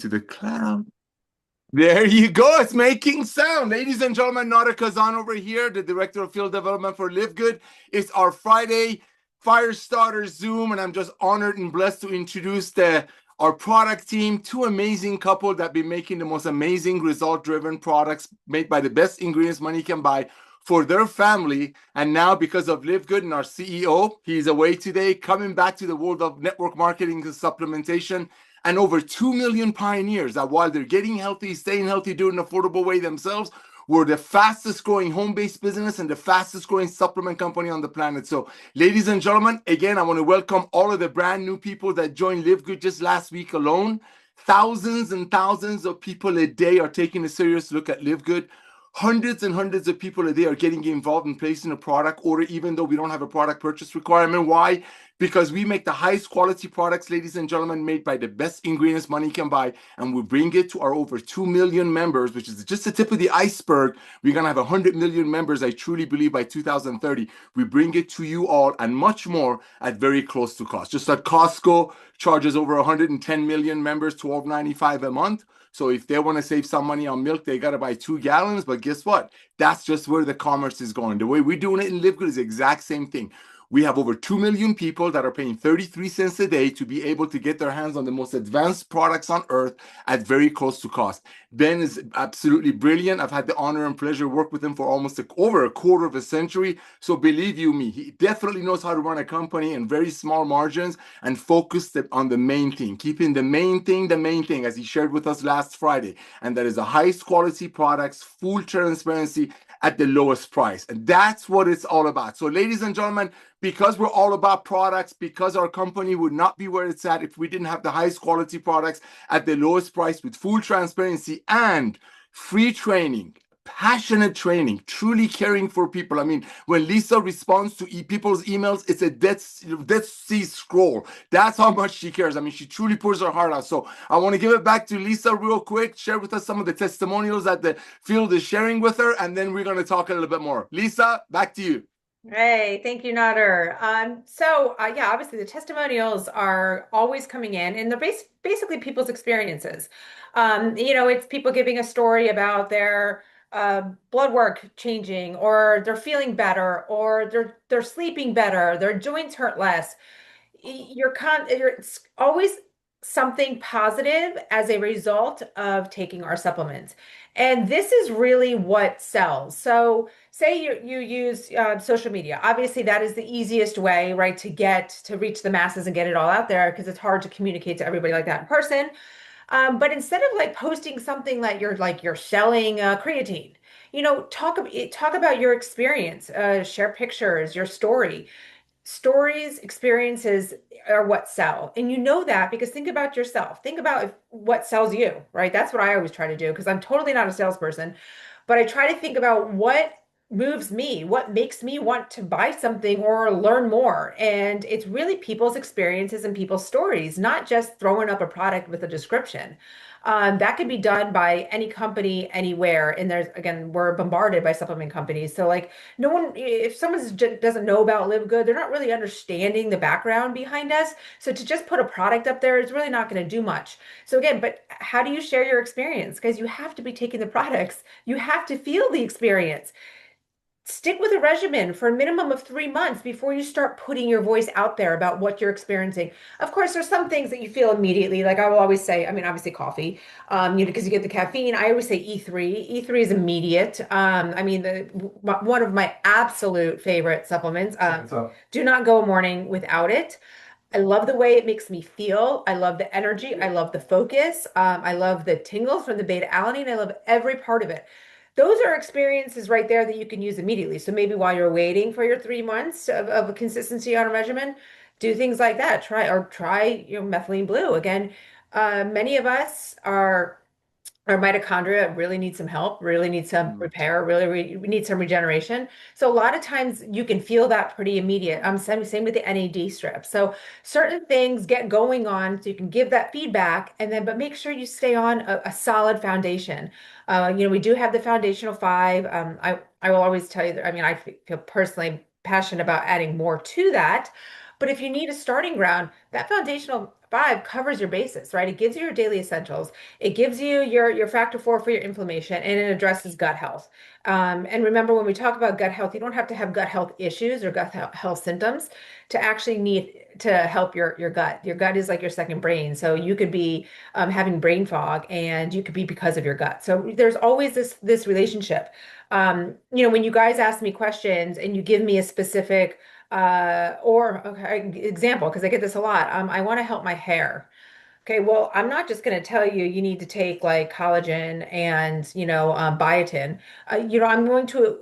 To the cloud. There you go. It's making sound. Ladies and gentlemen, Nada Kazan over here, the Director of Field Development for LiveGood. It's our Friday Firestarter Zoom, and I'm just honored and blessed to introduce our product team, two amazing couple that be making the most amazing result-driven products made by the best ingredients money can buy for their family. And now, because of LiveGood and our CEO, he's away today, coming back to the world of network marketing and supplementation, and over 2 million pioneers that while they're getting healthy, staying healthy, doing an affordable way themselves, we're the fastest growing home-based business and the fastest growing supplement company on the planet. So, ladies and gentlemen, again, I want to welcome all of the brand new people that joined LiveGood just last week alone. Thousands and thousands of people a day are taking a serious look at LiveGood. Hundreds and hundreds of people a day are getting involved in placing a product order, even though we don't have a product purchase requirement. Why? Because we make the highest quality products, ladies and gentlemen, made by the best ingredients money can buy, and we bring it to our over 2 million members, which is just the tip of the iceberg. We're going to have 100 million members, I truly believe, by 2030. We bring it to you all and much more at very close to cost. Just like Costco charges over 110 million members, $12.95 a month. So if they want to save some money on milk, they got to buy 2 gallons. But guess what? That's just where the commerce is going. The way we're doing it in LiveGood is the exact same thing. We have over 2 million people that are paying 33 cents a day to be able to get their hands on the most advanced products on earth at very close to cost. Ben is absolutely brilliant. I've had the honor and pleasure to work with him for almost over a quarter of a century. So believe you me, he definitely knows how to run a company in very small margins and focus on the main thing, keeping the main thing, as he shared with us last Friday. And that is the highest quality products, full transparency at the lowest price. And that's what it's all about. So ladies and gentlemen, because we're all about products, because our company would not be where it's at if we didn't have the highest quality products at the lowest price with full transparency and free training, passionate training, truly caring for people. I mean, when Lisa responds to people's emails, it's a Dead Sea Scroll. That's how much she cares. I mean, she truly pours her heart out. So I want to give it back to Lisa real quick, share with us some of the testimonials that the field is sharing with her, and then we're going to talk a little bit more. Lisa, back to you. Hey, thank you, Nader. Yeah, obviously the testimonials are always coming in, and they're basically people's experiences. It's people giving a story about their blood work changing, or they're feeling better, or they're sleeping better, their joints hurt less. It's always something positive as a result of taking our supplements. And this is really what sells. So say you use social media. Obviously, that is the easiest way, right, to reach the masses and get it all out there because it's hard to communicate to everybody like that in person. But instead of like posting something that you're selling creatine, talk about your experience, share pictures, your story. Stories, experiences are what sell. And you know that because think about yourself. Think about what sells you, right? That's what I always try to do because I'm totally not a salesperson, but I try to think about what moves me, what makes me want to buy something or learn more. And it's really people's experiences and people's stories, not just throwing up a product with a description. That could be done by any company anywhere. And again, we're bombarded by supplement companies. So like no one, if someone doesn't know about Live Good, they're not really understanding the background behind us. So to just put a product up there is really not going to do much. So again, but how do you share your experience? Because you have to be taking the products. You have to feel the experience. Stick with a regimen for a minimum of 3 months before you start putting your voice out there about what you're experiencing. Of course, there's some things that you feel immediately. Like I will always say, I mean, obviously coffee, because you get the caffeine. I always say E3. E3 is immediate. I mean, one of my absolute favorite supplements. Do not go a morning without it. I love the way it makes me feel. I love the energy. I love the focus. I love the tingles from the beta alanine. I love every part of it. Those are experiences right there that you can use immediately. So maybe while you're waiting for your 3 months of consistency on a regimen, do things like that. Try, methylene blue. Again, many of us are our mitochondria really need some help, really need some repair, really need some regeneration. So a lot of times you can feel that pretty immediate. Same with the NAD strip. So certain things get going on so you can give that feedback but make sure you stay on a solid foundation. We do have the foundational five. I will always tell you that, I mean, I feel personally passionate about adding more to that. But if you need a starting ground, that foundational Five covers your basis, right? It gives you your daily essentials. It gives you your factor four for your inflammation, and it addresses gut health. And remember, when we talk about gut health, you don't have to have gut health issues or health symptoms to actually need to help your gut. Your gut is like your second brain. So you could be having brain fog, and you could be because of your gut. So there's always this relationship. When you guys ask me questions and you give me a specific or okay, example, because I get this a lot. I want to help my hair. Okay, well, I'm not just going to tell you you need to take like collagen and, biotin. I'm going to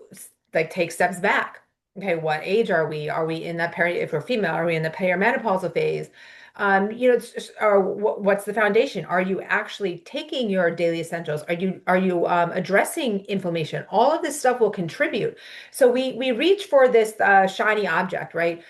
like take steps back. Okay, what age are we? Are we in that if we're female, are we in the perimenopausal phase? Or what's the foundation? Are you actually taking your daily essentials? Are you addressing inflammation? All of this stuff will contribute. So we reach for this shiny object, right?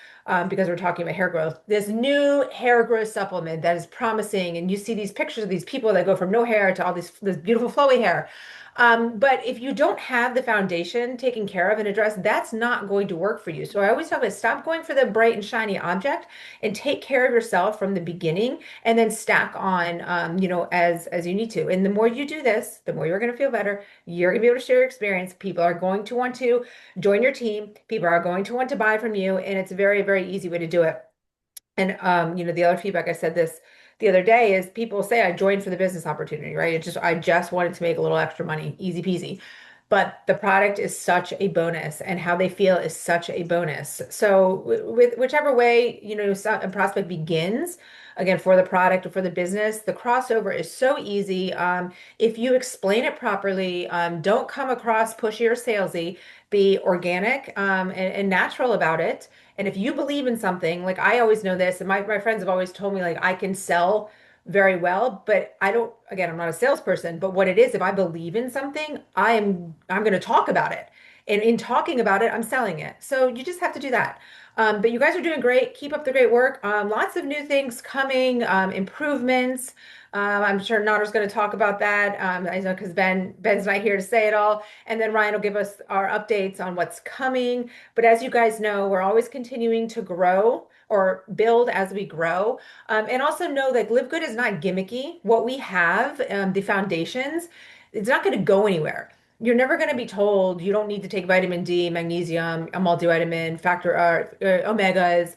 Because we're talking about hair growth, this new hair growth supplement that is promising. And you see these pictures of these people that go from no hair to all this beautiful flowy hair. But if you don't have the foundation taken care of and addressed, that's not going to work for you. So I always talk about stop going for the bright and shiny object and take care of yourself from the beginning and then stack on, as you need to. And the more you do this, the more you're going to feel better. You're going to be able to share your experience. People are going to want to join your team. People are going to want to buy from you, and it's a very, very easy way to do it. And the other feedback, I said this the other day, is people say I joined for the business opportunity, right? I just wanted to make a little extra money, easy peasy. But the product is such a bonus, and how they feel is such a bonus. So with whichever way, a prospect begins, again, for the product or for the business, the crossover is so easy. If you explain it properly, don't come across pushy or salesy, be organic, and natural about it. And if you believe in something, like I always know this, and my friends have always told me, like, I can sell very well, but I don't, again, I'm not a salesperson, but what it is, if I believe in something, I'm going to talk about it. And in talking about it, I'm selling it. So you just have to do that. But you guys are doing great. Keep up the great work. Lots of new things coming, improvements. I'm sure Nader's going to talk about that. I know because Ben's not here to say it all. And then Ryan will give us our updates on what's coming. But as you guys know, we're always continuing to grow or build as we grow. And also know that Live Good is not gimmicky. What we have, the foundations, it's not going to go anywhere. You're never going to be told you don't need to take vitamin D, magnesium, a multivitamin, omegas.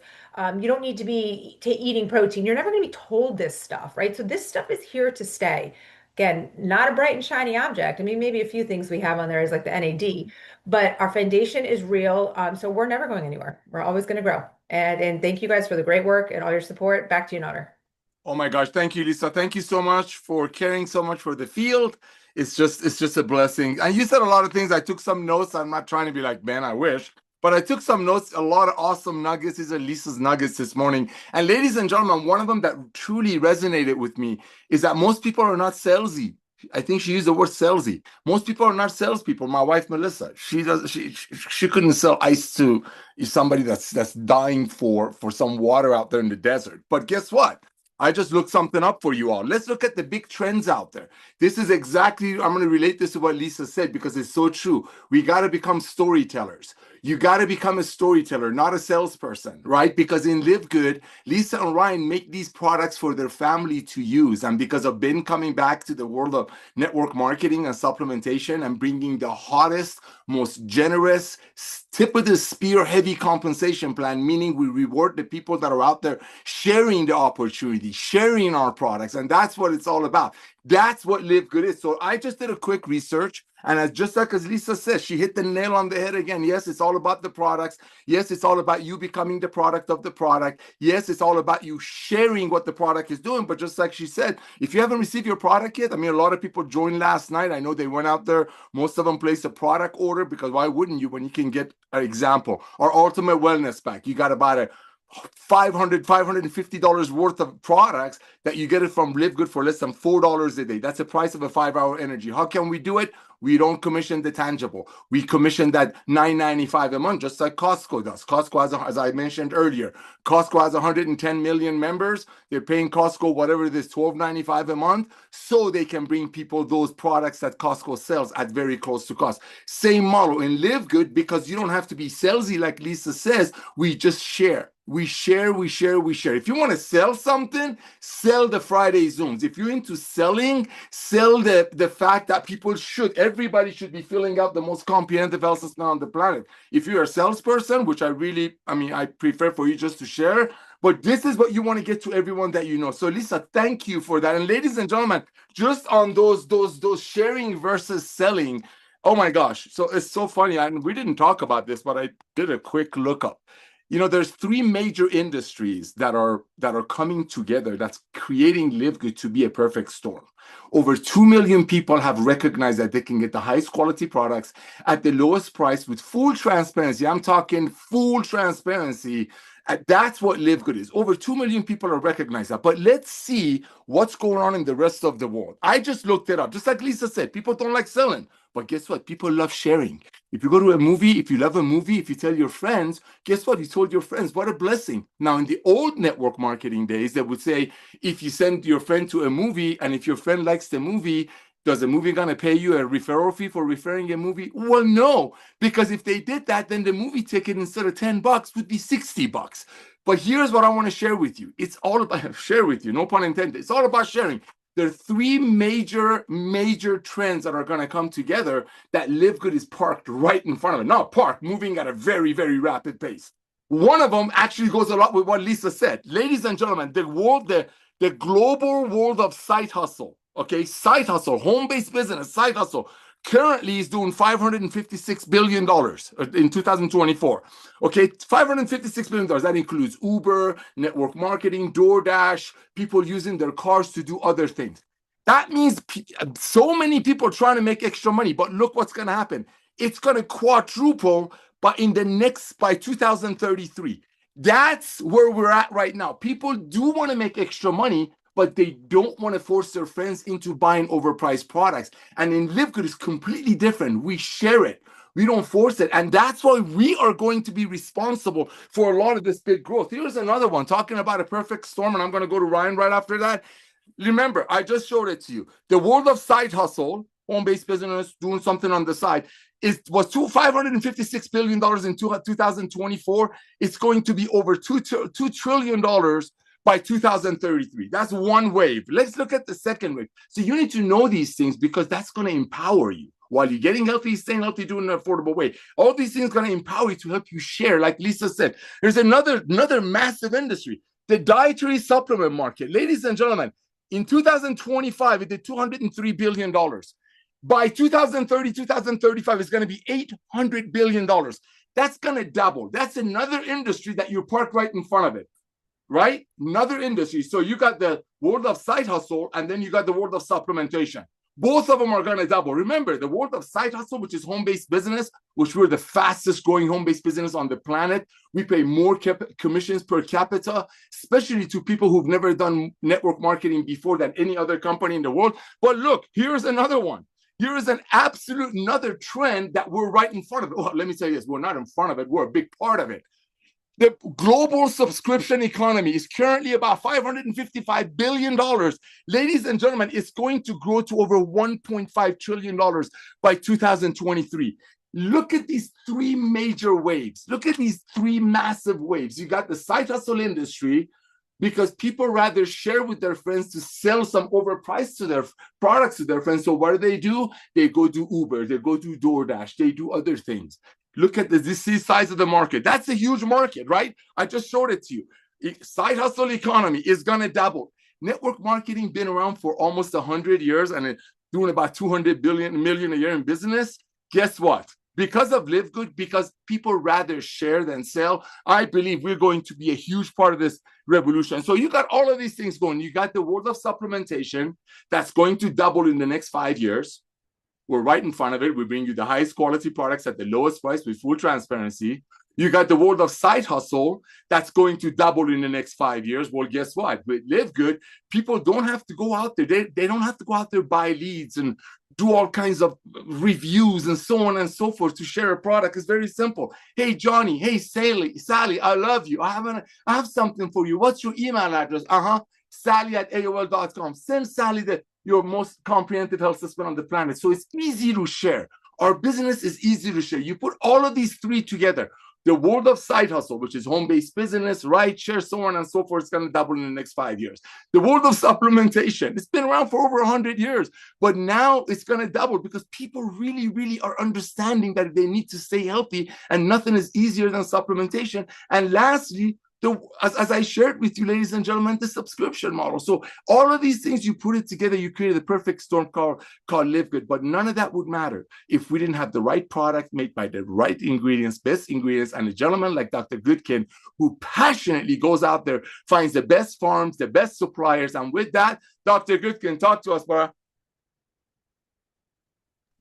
You don't need to be eating protein. You're never going to be told this stuff, right? So this stuff is here to stay. Again, not a bright and shiny object. I mean, maybe a few things we have on there is like the NAD, but our foundation is real. So we're never going anywhere. We're always going to grow. And thank you guys for the great work and all your support. Back to you, Nader. Oh my gosh, thank you, Lisa. Thank you so much for caring so much for the field. It's just a blessing. And you said a lot of things. I took some notes. I'm not trying to be like, man, I wish. But I took some notes, a lot of awesome nuggets. These are Lisa's nuggets this morning. And ladies and gentlemen, one of them that truly resonated with me is that most people are not salesy. I think she used the word salesy. Most people are not salespeople. My wife Melissa, she couldn't sell ice to somebody that's dying for some water out there in the desert. But guess what? I just looked something up for you all. Let's look at the big trends out there. This is exactly, I'm going to relate this to what Lisa said because it's so true. We got to become storytellers. You got to become a storyteller, not a salesperson, right? Because in Live Good, Lisa and Ryan make these products for their family to use. And because of Ben coming back to the world of network marketing and supplementation and bringing the hottest, most generous, tip of the spear heavy compensation plan, meaning we reward the people that are out there sharing the opportunity, sharing our products. And that's what it's all about. That's what Live Good is. So I just did a quick research. And just like as Lisa says, she hit the nail on the head again. Yes, it's all about the products. Yes, it's all about you becoming the product of the product. Yes, it's all about you sharing what the product is doing. But just like she said, if you haven't received your product yet, I mean, a lot of people joined last night. I know they went out there. Most of them placed a product order because why wouldn't you when you can get an example? Our Ultimate Wellness Pack. You got about a $550 worth of products that you get it from Live Good for less than $4 a day. That's the price of a 5-hour energy. How can we do it? We don't commission the tangible. We commission that $9.95 a month, just like Costco does. Costco has, as I mentioned earlier, Costco has 110 million members. They're paying Costco whatever it is, $12.95 a month, so they can bring people those products that Costco sells at very close to cost. Same model in Live Good, because you don't have to be salesy like Lisa says. We just share. We share, we share, we share. If you want to sell something, sell the Friday Zooms. If you're into selling, sell the fact that everybody should be filling out the most comprehensive health system on the planet. If you're a salesperson, which I prefer for you just to share, but this is what you want to get to everyone that you know. So Lisa, thank you for that. And ladies and gentlemen, just on those sharing versus selling, oh my gosh. So it's so funny. And we didn't talk about this, but I did a quick lookup. There's three major industries that are coming together that's creating LiveGood to be a perfect storm. Over 2 million people have recognized that they can get the highest quality products at the lowest price with full transparency. I'm talking full transparency. That's what LiveGood is. Over 2 million people are recognized that. But let's see what's going on in the rest of the world. I just looked it up. Just like Lisa said, people don't like selling. But guess what? People love sharing. If you go to a movie, if you love a movie, if you tell your friends, guess what? You told your friends. What a blessing. Now, in the old network marketing days, they would say, if you send your friend to a movie, and if your friend likes the movie, does the movie gonna pay you a referral fee for referring a movie? Well, no, because if they did that, then the movie ticket instead of $10 would be $60. But here's what I want to share with you. It's all about share with you, no pun intended. It's all about sharing. There are three major trends that are going to come together that LiveGood is parked right in front of it. Not parked, moving at a very, very rapid pace. One of them actually goes a lot with what Lisa said. Ladies and gentlemen, the global world of side hustle, okay? Side hustle, home-based business, side hustle, currently is doing $556 billion in 2024. Okay, $556 billion. That includes Uber, network marketing, DoorDash, people using their cars to do other things. That means so many people trying to make extra money, but look what's going to happen. It's going to quadruple by 2033. That's where we're at right now. People do want to make extra money, but they don't want to force their friends into buying overpriced products. And in LiveGood, it's completely different. We share it. We don't force it. And that's why we are going to be responsible for a lot of this big growth. Here's another one, talking about a perfect storm, and I'm going to go to Ryan right after that. Remember, I just showed it to you. The world of side hustle, home-based business, doing something on the side, was $556 billion in 2024. It's going to be over $2 trillion by 2033. That's one wave. Let's look at the second wave. So you need to know these things because that's going to empower you. While you're getting healthy, staying healthy, doing an affordable way. All these things are going to empower you to help you share. Like Lisa said, there's another massive industry, the dietary supplement market. Ladies and gentlemen, in 2025, it did $203 billion. By 2030, 2035, it's going to be $800 billion. That's going to double. That's another industry that you park right in front of it, right? Another industry. So you got the world of side hustle, and then you got the world of supplementation. Both of them are going to double. Remember, the world of side hustle, which is home-based business, which we're the fastest growing home-based business on the planet. We pay more commissions per capita, especially to people who've never done network marketing before than any other company in the world. But look, here's another one. Here is another trend that we're right in front of it. Well, let me say this. We're not in front of it. We're a big part of it. The global subscription economy is currently about $555 billion. Ladies and gentlemen, it's going to grow to over $1.5 trillion by 2023. Look at these three major waves. Look at these three massive waves. You got the side hustle industry, because people rather share with their friends to sell some overpriced to their products to their friends. So what do? They go do Uber, they go do DoorDash, they do other things. Look at this size of the market. That's a huge market, right? I just showed it to you. Side hustle economy is going to double. Network marketing been around for almost 100 years and doing about 200 million a year in business. Guess what? Because of LiveGood, because people rather share than sell, I believe we're going to be a huge part of this revolution. So you got all of these things going. You got the world of supplementation that's going to double in the next 5 years. We're right in front of it. We bring you the highest quality products at the lowest price with full transparency. You got the world of side hustle that's going to double in the next 5 years. Well, guess what? With LiveGood, people don't have to go out there. They don't have to go out there, buy leads and do all kinds of reviews and so on and so forth to share a product. It's very simple. Hey, Johnny. Hey, Sally, I love you. I have something for you. What's your email address? Sally@AOL.com. Send Sally your most comprehensive health system on the planet. So it's easy to share. Our business is easy to share. You put all of these three together. The world of side hustle, which is home-based business, rideshare, so on and so forth, is going to double in the next 5 years. The world of supplementation, it's been around for over 100 years, but now it's going to double because people really, really are understanding that they need to stay healthy, and nothing is easier than supplementation. And lastly, as I shared with you, ladies and gentlemen, the subscription model. So all of these things, you put it together, you create the perfect storm called LiveGood. But none of that would matter if we didn't have the right product made by the right ingredients, best ingredients, and a gentleman like Dr. Goodkin, who passionately goes out there, finds the best farms, the best suppliers. And with that, Dr. Goodkin, talk to us, bro.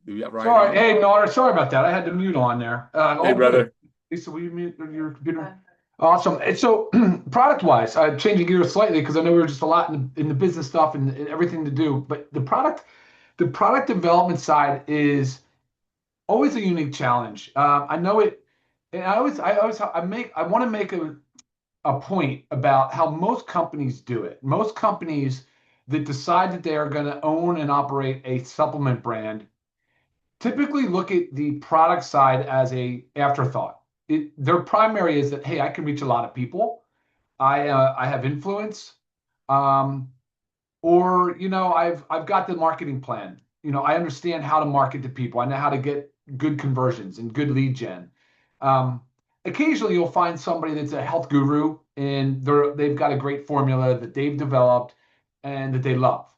Do you have right Sorry, on? hey, Nora, sorry about that. I had the mute on there. Hey, brother. Good. Lisa, will you mute your computer? Awesome. And so, product-wise, I'm changing gears slightly because I know we're just a lot in the business stuff and everything to do. But the product development side is always a unique challenge. I know it, and I want to make a point about how most companies do it. Most companies that decide that they are going to own and operate a supplement brand typically look at the product side as a afterthought. Their primary is that, hey, I can reach a lot of people. I have influence, or I've got the marketing plan. I understand how to market to people. I know how to get good conversions and good lead gen. Occasionally, you'll find somebody that's a health guru and they've got a great formula that they've developed and that they love.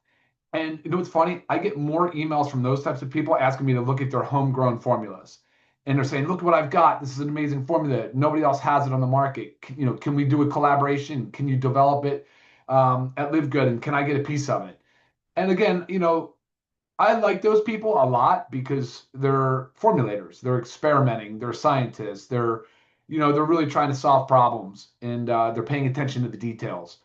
And you know what's funny? I get more emails from those types of people asking me to look at their homegrown formulas. And they're saying, look what I've got. This is an amazing formula. Nobody else has it on the market. Can we do a collaboration? Can you develop it at LiveGood? And can I get a piece of it? And again, I like those people a lot because they're formulators. They're experimenting. They're scientists. They're really trying to solve problems, and they're paying attention to the details.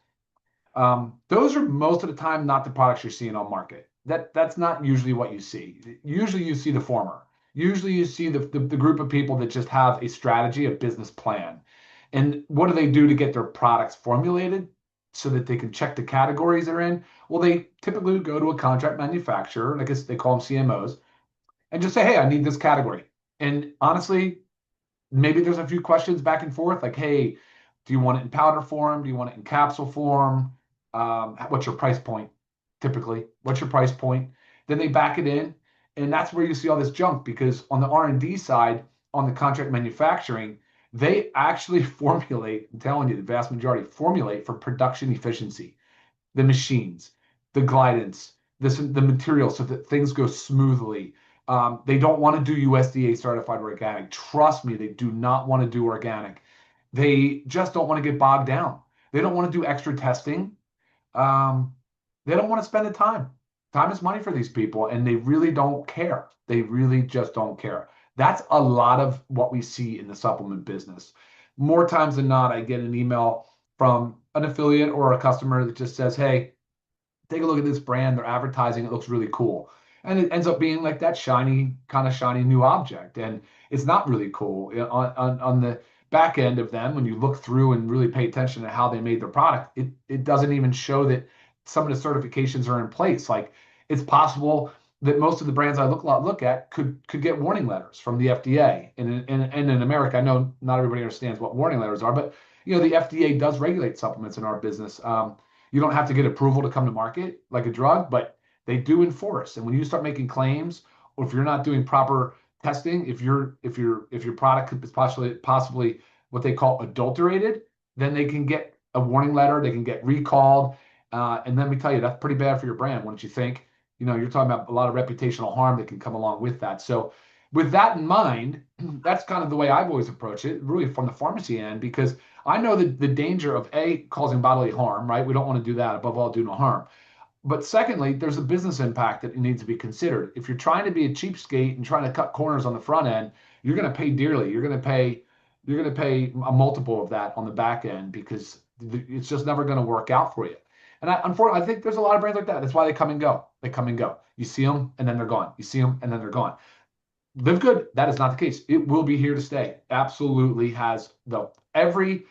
Those are most of the time not the products you're seeing on market. That's not usually what you see. Usually you see the former. Usually you see the group of people that just have a strategy, a business plan. And what do they do to get their products formulated so that they can check the categories they're in? Well, they typically go to a contract manufacturer, I guess they call them CMOs, and just say, hey, I need this category. And honestly, maybe there's a few questions back and forth, like, hey, do you want it in powder form? Do you want it in capsule form? What's your price point? Typically, what's your price point? Then they back it in, and that's where you see all this junk, because on the R&D side, on the contract manufacturing, they actually formulate, I'm telling you, the vast majority formulate for production efficiency, the machines, the glidance, the materials, so that things go smoothly. They don't want to do USDA certified organic. Trust me, they do not want to do organic. They just don't want to get bogged down. They don't want to do extra testing. They don't want to spend the time. Time is money for these people, and they really don't care. They really just don't care. That's a lot of what we see in the supplement business. More times than not, I get an email from an affiliate or a customer that just says, hey, take a look at this brand. They're advertising. It looks really cool. And it ends up being like that shiny new object. And it's not really cool. On the back end of them, when you look through and really pay attention to how they made their product, it doesn't even show that some of the certifications are in place. Like, it's possible that most of the brands I look at could get warning letters from the FDA. And in America, I know not everybody understands what warning letters are, but the FDA does regulate supplements in our business. You don't have to get approval to come to market like a drug, but they do enforce. And when you start making claims, or if you're not doing proper testing, if your product is possibly what they call adulterated, then they can get a warning letter, they can get recalled, and let me tell you, that's pretty bad for your brand, wouldn't you think? You're talking about a lot of reputational harm that can come along with that. So with that in mind, that's kind of the way I've always approached it, really from the pharmacy end, because I know the danger of causing bodily harm, right? We don't want to do that. Above all, do no harm. But secondly, there's a business impact that needs to be considered. If you're trying to be a cheapskate and trying to cut corners on the front end, you're going to pay dearly. You're going to pay a multiple of that on the back end, because it's just never going to work out for you. And unfortunately, I think there's a lot of brands like that. That's why they come and go. They come and go. You see them, and then they're gone. You see them, and then they're gone. LiveGood, that is not the case. It will be here to stay. Absolutely has every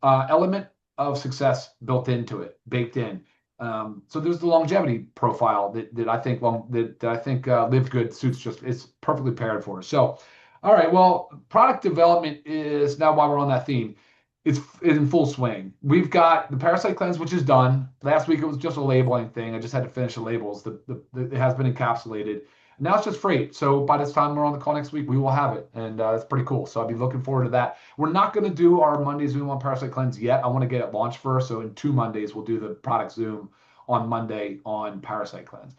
element of success built into it, baked in. So there's the longevity profile that I think LiveGood suits, just it's perfectly paired for. So All right. Well, product development is now, while we're on that theme, it's in full swing. We've got the Parasite Cleanse, which is done. Last week it was just a labeling thing. I just had to finish the labels. It has been encapsulated. Now it's just freight. So by this time we're on the call next week, we will have it. And it's pretty cool. So I'll be looking forward to that. We're not going to do our Monday Zoom on Parasite Cleanse yet. I want to get it launched first. So in 2 Mondays, we'll do the product Zoom on Monday on Parasite Cleanse.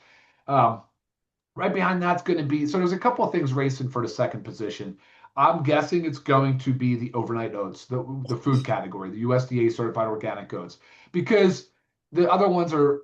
Right behind that's going to be, so there's a couple of things racing for the second position. I'm guessing it's going to be the overnight oats, the food category, the USDA certified organic oats, because the other ones are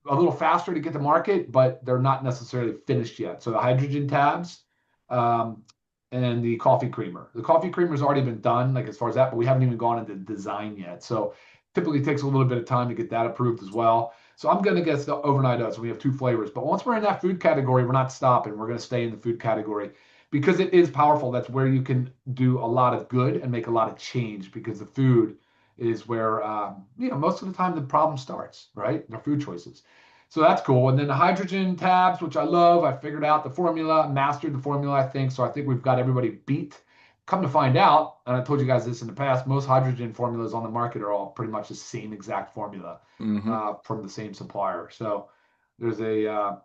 a little faster to get to market, but they're not necessarily finished yet. So the hydrogen tabs and the coffee creamer. The coffee creamer has already been done, like as far as that, but we haven't even gone into design yet. So typically takes a little bit of time to get that approved as well. So I'm going to guess the overnight oats. We have 2 flavors, but once we're in that food category, we're not stopping. We're going to stay in the food category because it is powerful. That's where you can do a lot of good and make a lot of change, because the food is where most of the time the problem starts, right? Their food choices. So that's cool. And then the hydrogen tabs, which I love. I figured out the formula, mastered the formula, I think. So I think we've got everybody beat. Come to find out, and I told you guys this in the past, most hydrogen formulas on the market are all pretty much the same exact formula from the same supplier. So there's a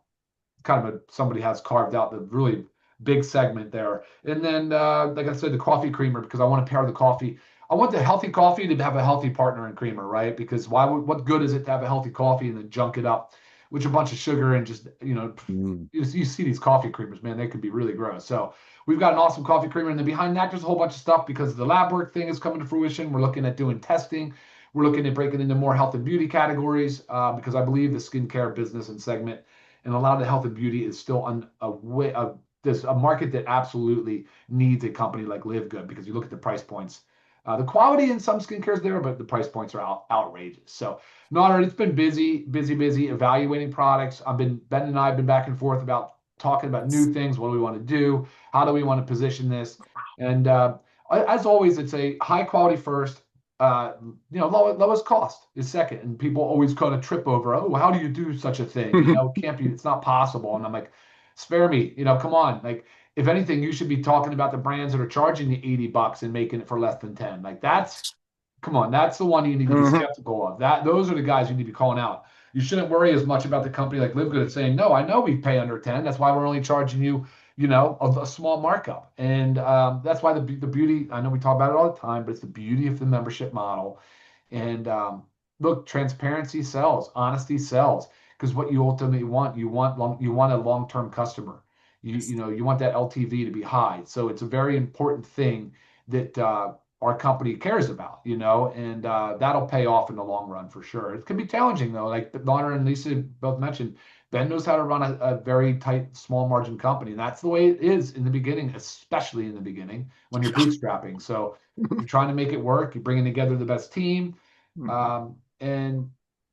kind of somebody has carved out the really big segment there. And then, like I said, the coffee creamer, because I want to pair the coffee. I want the healthy coffee to have a healthy partner in creamer, right? Because what good is it to have a healthy coffee and then junk it up with a bunch of sugar and just, you see these coffee creamers, man, they could be really gross. So we've got an awesome coffee creamer. And then behind that, there's a whole bunch of stuff because the lab work thing is coming to fruition. We're looking at doing testing. We're looking at breaking into more health and beauty categories because I believe the skincare business and segment and a lot of the health and beauty is still on there's a market that absolutely needs a company like LiveGood, because you look at the price points. The quality in some skincare is there, but the price points are outrageous. So, Nader, it's been busy evaluating products. Ben and I have been back and forth about talking about new things. What do we want to do? How do we want to position this? And as always, it's a high quality first. Lowest cost is second, and people always kind of trip over, oh, how do you do such a thing? It can't be, it's not possible. And I'm like, spare me, come on. Like, if anything, you should be talking about the brands that are charging the $80 and making it for less than 10. Like, come on, that's the one you need to be skeptical of. Those are the guys you need to be calling out. You shouldn't worry as much about the company like LiveGood saying, no, I know we pay under 10. That's why we're only charging you, a small markup. And that's why the beauty, I know we talk about it all the time, but it's the beauty of the membership model. And look, transparency sells, honesty sells, because what you ultimately want, you want a long-term customer. You want that LTV to be high. So it's a very important thing that our company cares about, and that'll pay off in the long run for sure. It can be challenging though, like Nader and Lisa both mentioned. Ben knows how to run a very tight, small margin company. And that's the way it is in the beginning, especially in the beginning when you're bootstrapping. So you're trying to make it work. You're bringing together the best team. And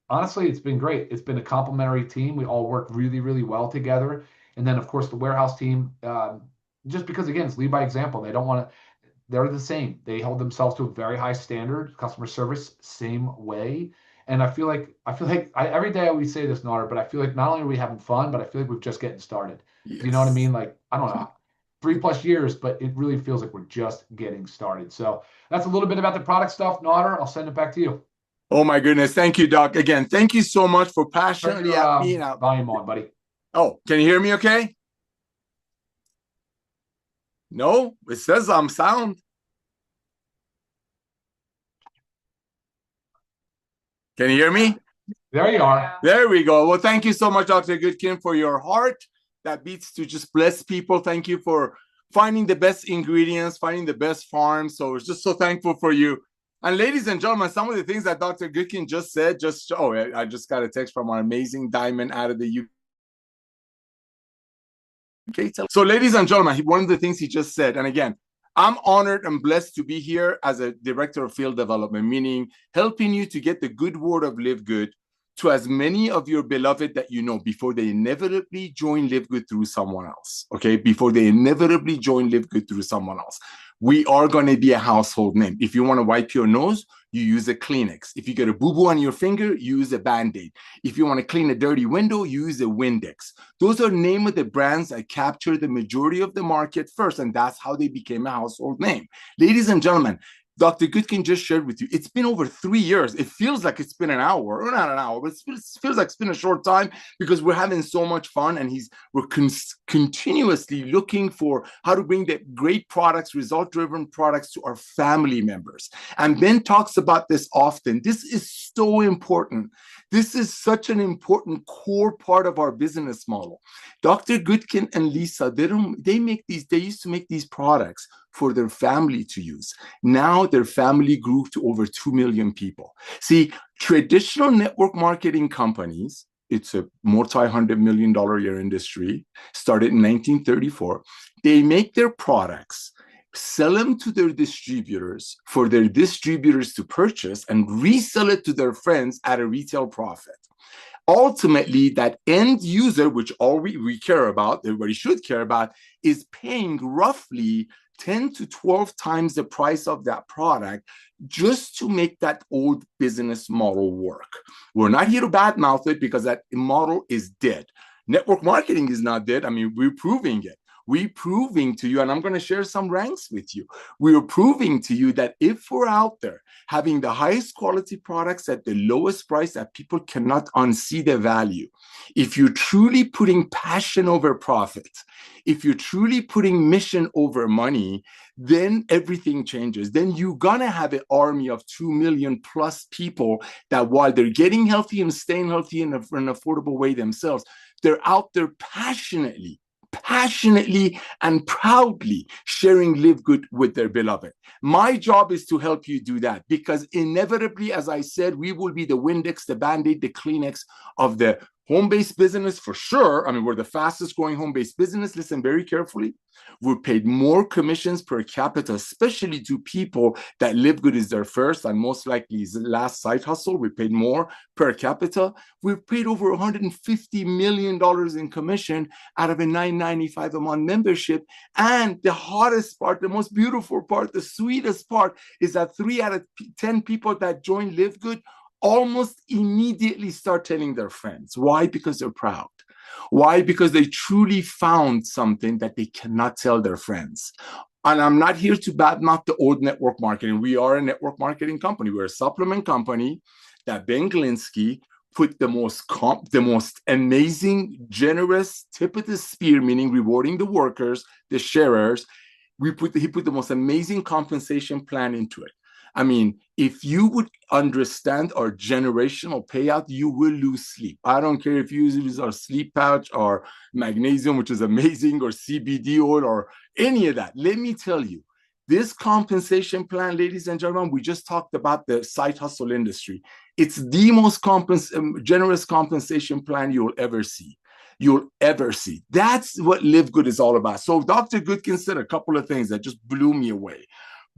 honestly, it's been great. It's been a complementary team. We all work really, really well together. And then, of course, the warehouse team, just because, again, it's lead by example. They're the same. They hold themselves to a very high standard, customer service, same way. And I feel like every day we say this, Nader, but I feel like not only are we having fun, but I feel like we're just getting started. Yes. You know what I mean? Like, I don't know, 3+ years, but it really feels like we're just getting started. So that's a little bit about the product stuff. Nader, I'll send it back to you. Oh my goodness. Thank you, Doc. Again, thank you so much for passionately being out. Volume on, buddy. Oh, can you hear me okay? No, it says I'm sound. Can you hear me? There you are. There we go. Well, thank you so much, Dr. Goodkin, for your heart that beats to just bless people. Thank you for finding the best ingredients, finding the best farms. So we're just so thankful for you. And ladies and gentlemen, some of the things that Dr. Goodkin just said, I just got a text from our amazing Diamond out of the UK. So ladies and gentlemen, one of the things he just said, and again, I'm honored and blessed to be here as a director of field development, meaning helping you to get the good word of LiveGood to as many of your beloved that you know before they inevitably join LiveGood through someone else, okay? Before they inevitably join LiveGood through someone else. We are going to be a household name. If you want to wipe your nose, you use a Kleenex. If you get a boo-boo on your finger, you use a Band-Aid. If you want to clean a dirty window, you use a Windex. Those are name of the brands that capture the majority of the market first, and that's how they became a household name. Ladies and gentlemen, Dr. Goodkin just shared with you, it's been over 3 years. It feels like it's been an hour, or not an hour, but it feels like it's been a short time because we're having so much fun, and we're continuously looking for how to bring the great products, result-driven products to our family members. And Ben talks about this often. This is so important. This is such an important core part of our business model. Dr. Goodkin and Lisa, they used to make these products for their family to use. Now their family grew to over 2 million people. See, traditional network marketing companies, it's a multi-$100 million a year industry, started in 1934. They make their products, sell them to their distributors for their distributors to purchase and resell it to their friends at a retail profit. Ultimately, that end user, which all we care about, everybody should care about, is paying roughly 10 to 12 times the price of that product just to make that old business model work. We're not here to badmouth it because that model is dead. Network marketing is not dead. I mean, we're proving it. We're proving to you, and I'm going to share some ranks with you. We're proving to you that if we're out there having the highest quality products at the lowest price that people cannot unsee the value, if you're truly putting passion over profit, if you're truly putting mission over money, then everything changes. Then you're going to have an army of 2 million plus people that while they're getting healthy and staying healthy in an affordable way themselves, they're out there passionately and proudly sharing LiveGood with their beloved. My job is to help you do that because inevitably, as I said, we will be the Windex, the Band-Aid, the Kleenex of the home-based business for sure. I mean, we're the fastest growing home-based business. Listen very carefully. We're paid more commissions per capita, especially to people that LiveGood is their first and most likely is last side hustle. We paid more per capita. We've paid over $150 million in commission out of a $9.95 a month membership. And the hottest part, the most beautiful part, the sweetest part is that 3 out of 10 people that join LiveGood almost immediately start telling their friends. Why? Because they're proud. Why? Because they truly found something that they cannot tell their friends. And I'm not here to badmouth the old network marketing. We are a network marketing company. We're a supplement company that Ben Glinsky put the most amazing, generous tip of the spear, meaning rewarding the workers, the sharers. He put the most amazing compensation plan into it. I mean, if you would understand our generational payout, you will lose sleep. I don't care if you use our sleep pouch or magnesium, which is amazing, or CBD oil or any of that. Let me tell you, this compensation plan, ladies and gentlemen, we just talked about the side hustle industry. It's the most generous compensation plan you'll ever see. That's what LiveGood is all about. So Dr. Goodkin said a couple of things that just blew me away,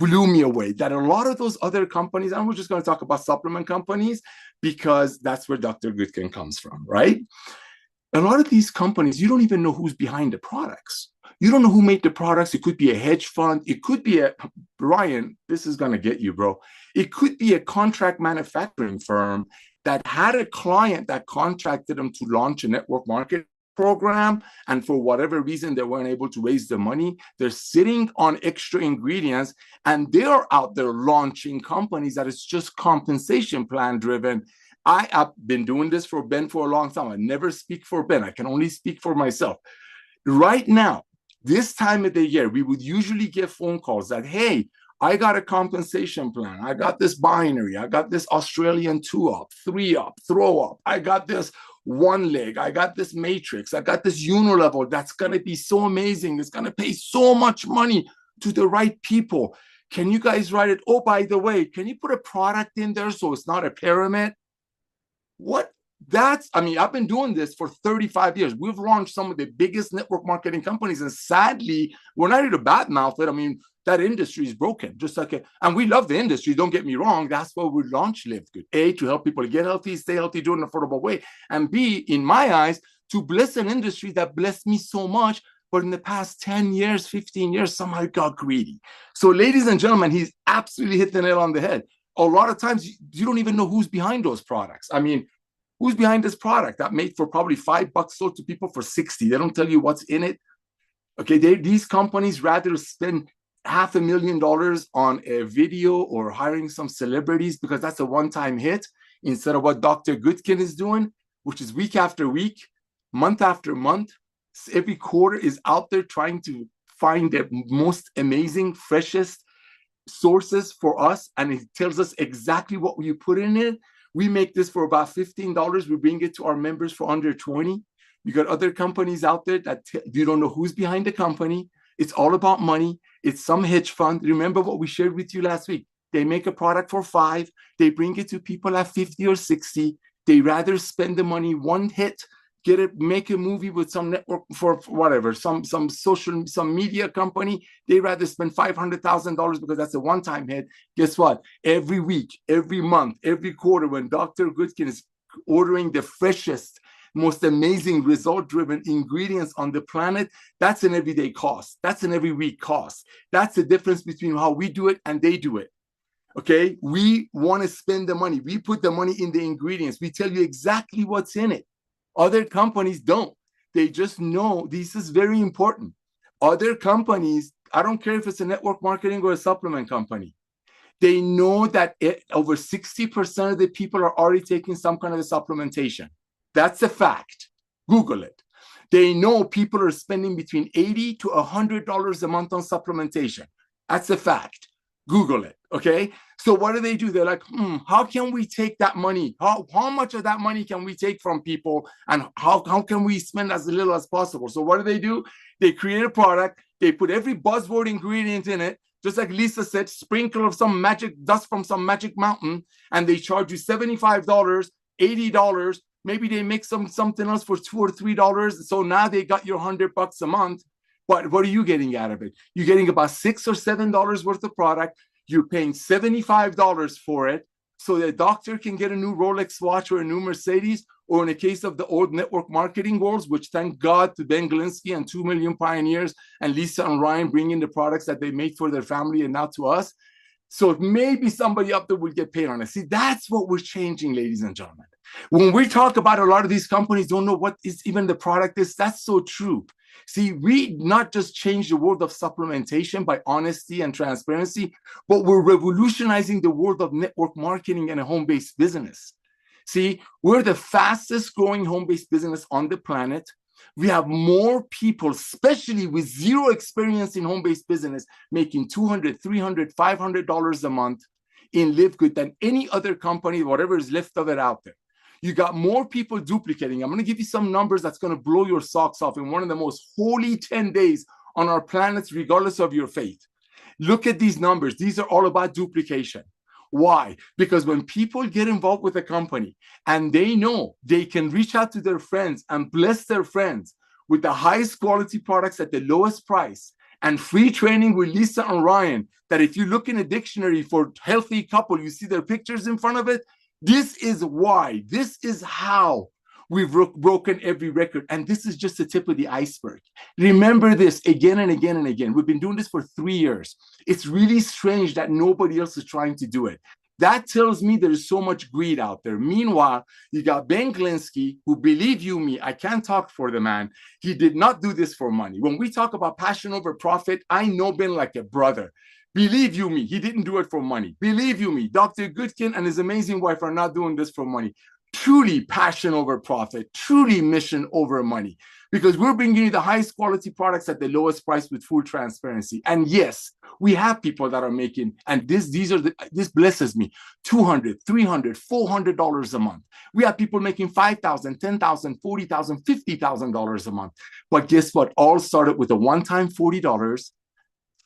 that a lot of those other companies, and we're just going to talk about supplement companies because that's where Dr. Goodkin comes from, right? A lot of these companies, you don't even know who's behind the products. You don't know who made the products. It could be a hedge fund. It could be Ryan, this is going to get you, bro. It could be a contract manufacturing firm that had a client that contracted them to launch a network marketing program, and for whatever reason they weren't able to raise the money. They're sitting on extra ingredients and they're out there launching companies that is just compensation plan driven. I have been doing this for Ben for a long time. I never speak for Ben. I can only speak for myself. Right now, this time of the year, we would usually get phone calls that, hey, I got a compensation plan. I got this binary. I got this Australian 2-up, 3-up, throw-up. I got this one leg. I got this matrix. I got this unilevel that's going to be so amazing. It's going to pay so much money to the right people. Can you guys write it? Oh, by the way, can you put a product in there so it's not a pyramid? What? I've been doing this for 35 years. We've launched some of the biggest network marketing companies, and sadly, we're not here to badmouth it. I mean, that industry is broken, and we love the industry. Don't get me wrong. That's why we launched LiveGood. A, to help people get healthy, stay healthy, do it in an affordable way. And B, in my eyes, to bless an industry that blessed me so much But in the past 10 years, 15 years, somehow it got greedy. So, ladies and gentlemen, he's absolutely hit the nail on the head. A lot of times you don't even know who's behind those products. I mean, who's behind this product that made for probably $5 sold to people for 60? They don't tell you what's in it. Okay, these companies rather spend $500,000 on a video or hiring some celebrities because that's a one-time hit instead of what Dr. Goodkin is doing, which is week after week, month after month. Every quarter is out there trying to find the most amazing, freshest sources for us, and it tells us exactly what you put in it. We make this for about $15. We bring it to our members for under 20. You got other companies out there that you don't know who's behind the company. It's all about money. It's some hedge fund. Remember what we shared with you last week. They make a product for $5. They bring it to people at 50 or 60. They rather spend the money one hit, make a movie with some network for whatever, some media company. They rather spend $500,000 because that's a one-time hit. Guess what? Every week, every month, every quarter, when Dr. Goodkin is ordering the freshest, most amazing result-driven ingredients on the planet, that's an everyday cost. That's an every week cost. That's the difference between how we do it and they do it. Okay, we want to spend the money. We put the money in the ingredients. We tell you exactly what's in it. Other companies don't. They just know this is very important. Other companies, I don't care if it's a network marketing or a supplement company, they know that over 60% of the people are already taking some kind of a supplementation. That's a fact. Google it. They know people are spending between $80 to $100 a month on supplementation. That's a fact. Google it, okay? So what do? They're like, how can we take that money? How much of that money can we take from people? And how can we spend as little as possible? So what do? They create a product. They put every buzzword ingredient in it. Just like Lisa said, sprinkle of some magic dust from some magic mountain. And they charge you $75, $80. Maybe they make something else for $2 or $3. So now they got your $100 a month. But what are you getting out of it? You're getting about $6 or $7 worth of product. You're paying $75 for it so the doctor can get a new Rolex watch or a new Mercedes, or in the case of the old network marketing worlds, which thank God to Ben Glinsky and 2 Million Pioneers and Lisa and Ryan bringing the products that they made for their family and now to us. So maybe somebody up there will get paid on it. See, that's what we're changing, ladies and gentlemen. When we talk about a lot of these companies don't know what is even the product is, that's so true. See, we not just change the world of supplementation by honesty and transparency, but we're revolutionizing the world of network marketing and a home-based business. See, we're the fastest growing home-based business on the planet. We have more people, especially with zero experience in home-based business, making $200, $300, $500 a month in LiveGood than any other company, whatever is left of it out there. You got more people duplicating. I'm going to give you some numbers that's going to blow your socks off in one of the most holy 10 days on our planet, regardless of your faith. Look at these numbers. These are all about duplication. Why? Because when people get involved with a company and they know they can reach out to their friends and bless their friends with the highest quality products at the lowest price and free training with Lisa and Ryan, that if you look in a dictionary for healthy couple, you see their pictures in front of it. This is why. This is how we've broken every record. And this is just the tip of the iceberg. Remember this again and again and again. We've been doing this for 3 years. It's really strange that nobody else is trying to do it. That tells me there's so much greed out there. Meanwhile, you got Ben Glinsky, who, believe you me, I can't talk for the man. He did not do this for money. When we talk about passion over profit, I know Ben like a brother. Believe you me, he didn't do it for money. Believe you me, Dr. Goodkin and his amazing wife are not doing this for money. Truly passion over profit, truly mission over money, because we're bringing you the highest quality products at the lowest price with full transparency. And yes, we have people that are making, and this blesses me, $200, $300, $400 a month. We have people making $5,000, $10,000, $40,000, $50,000 a month. But guess what? All started with a one-time $40,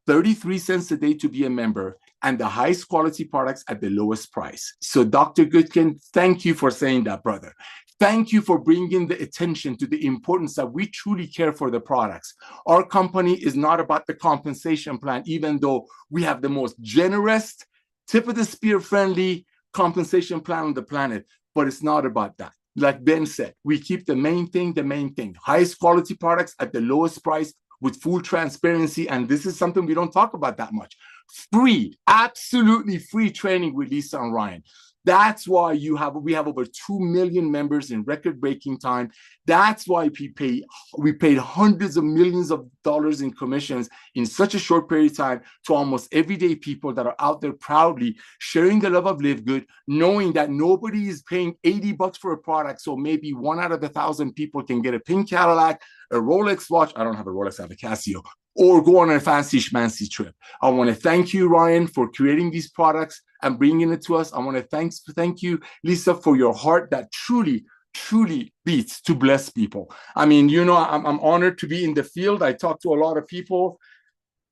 33 cents a day to be a member, and the highest quality products at the lowest price. So Dr. Goodkin, thank you for saying that, brother. Thank you for bringing the attention to the importance that we truly care for the products. Our company is not about the compensation plan, even though we have the most generous, tip of the spear friendly compensation plan on the planet, but it's not about that. Like Ben said, we keep the main thing, highest quality products at the lowest price with full transparency. And this is something we don't talk about that much. Free, absolutely free training with Lisa and Ryan. That's why we have over 2 million members in record-breaking time. That's why we paid hundreds of millions of dollars in commissions in such a short period of time to almost everyday people that are out there proudly sharing the love of LiveGood, knowing that nobody is paying $80 for a product. So maybe 1 out of 1,000 people can get a pink Cadillac, a Rolex watch. I don't have a Rolex, I have a Casio, or go on a fancy schmancy trip. I want to thank you, Ryan, for creating these products and bringing it to us. I want to thank you, Lisa, for your heart that truly beats to bless people. I mean, you know, I'm honored to be in the field. I talk to a lot of people,